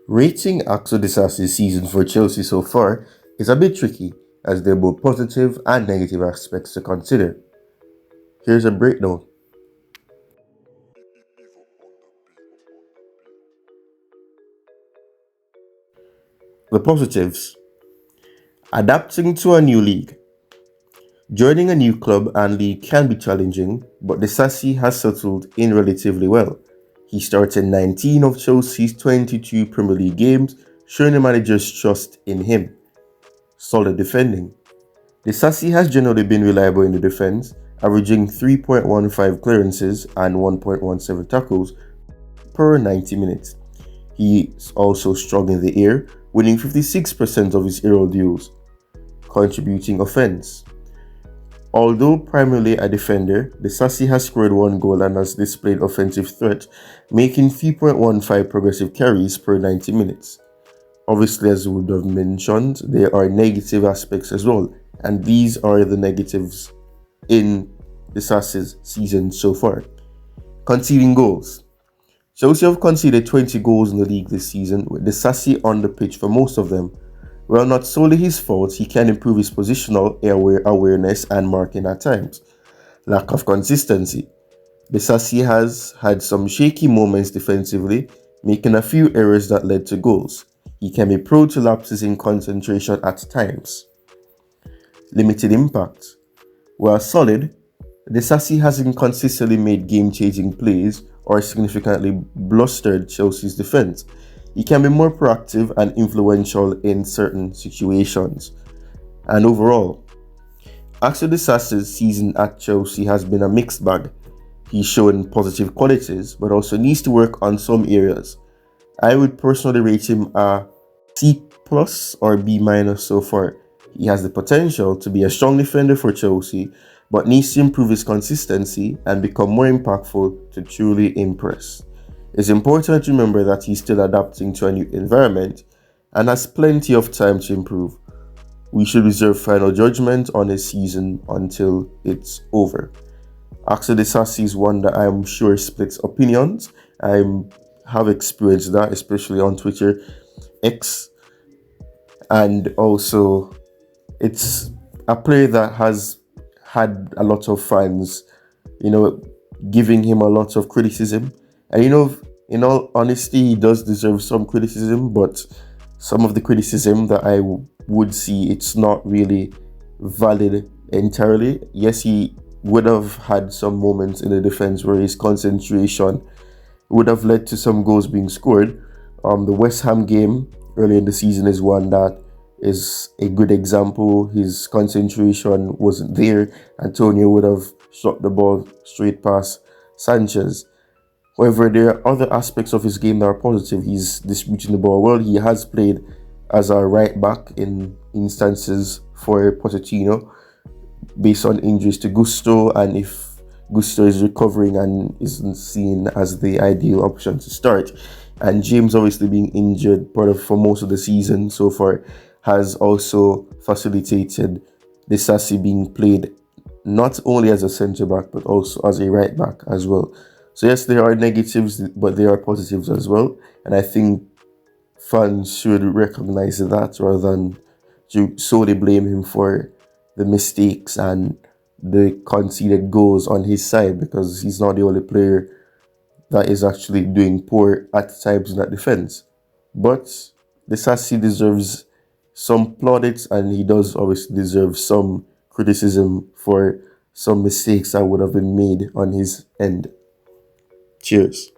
Rating Axel Disasi'S season for Chelsea so far is a bit tricky, as there are both positive and negative aspects to consider. Here's a breakdown. The positives: adapting to a new league. Joining a new club and league can be challenging, but Disasi has settled in relatively well. He started 19 of Chelsea's 22 Premier League games, showing the manager's trust in him. Solid defending. Disasi has generally been reliable in the defense, averaging 3.15 clearances and 1.17 tackles per 90 minutes. He is also strong in the air, winning 56% of his aerial duels. Contributing offense. Although primarily a defender, Disasi has scored one goal and has displayed offensive threat, making 3.15 progressive carries per 90 minutes. Obviously, as we would have mentioned, there are negative aspects as well, and these are the negatives in Disasi's season so far. Conceding goals. Chelsea have conceded 20 goals in the league this season, with Disasi on the pitch for most of them. While not solely his fault, he can improve his positional awareness and marking at times. Lack of consistency. Disasi has had some shaky moments defensively, making a few errors that led to goals. He can be prone to lapses in concentration at times. Limited impact. While solid, Disasi hasn't consistently made game-changing plays or significantly blustered Chelsea's defense. He can be more proactive and influential in certain situations. And overall, Axel Disasi's season at Chelsea has been a mixed bag. He's shown positive qualities, but also needs to work on some areas. I would personally rate him a C plus or B minus so far. He has the potential to be a strong defender for Chelsea, but needs to improve his consistency and become more impactful to truly impress. It's important to remember that he's still adapting to a new environment and has plenty of time to improve. We should reserve final judgment on his season until it's over. Axel Disasi is one that I'm sure splits opinions. I have experienced that, especially on Twitter, X, and also it's a player that has had a lot of fans, giving him a lot of criticism. And in all honesty, he does deserve some criticism, but some of the criticism that I would see, it's not really valid entirely. Yes, he would have had some moments in the defense where his concentration would have led to some goals being scored. The West Ham game early in the season is one that is a good example. His concentration wasn't there. Antonio would have shot the ball straight past Sanchez. However, there are other aspects of his game that are positive. He's distributing the ball well. He has played as a right back in instances for Pochettino based on injuries to Gusto, and if Gusto is recovering and isn't seen as the ideal option to start. And James obviously being injured for most of the season so far has also facilitated Disasi being played not only as a centre back but also as a right back as well. So yes, there are negatives, but there are positives as well. And I think fans should recognize that rather than to solely blame him for the mistakes and the conceded goals on his side, because he's not the only player that is actually doing poor at times in that defense. But Disasi deserves some plaudits, and he does obviously deserve some criticism for some mistakes that would have been made on his end. Cheers.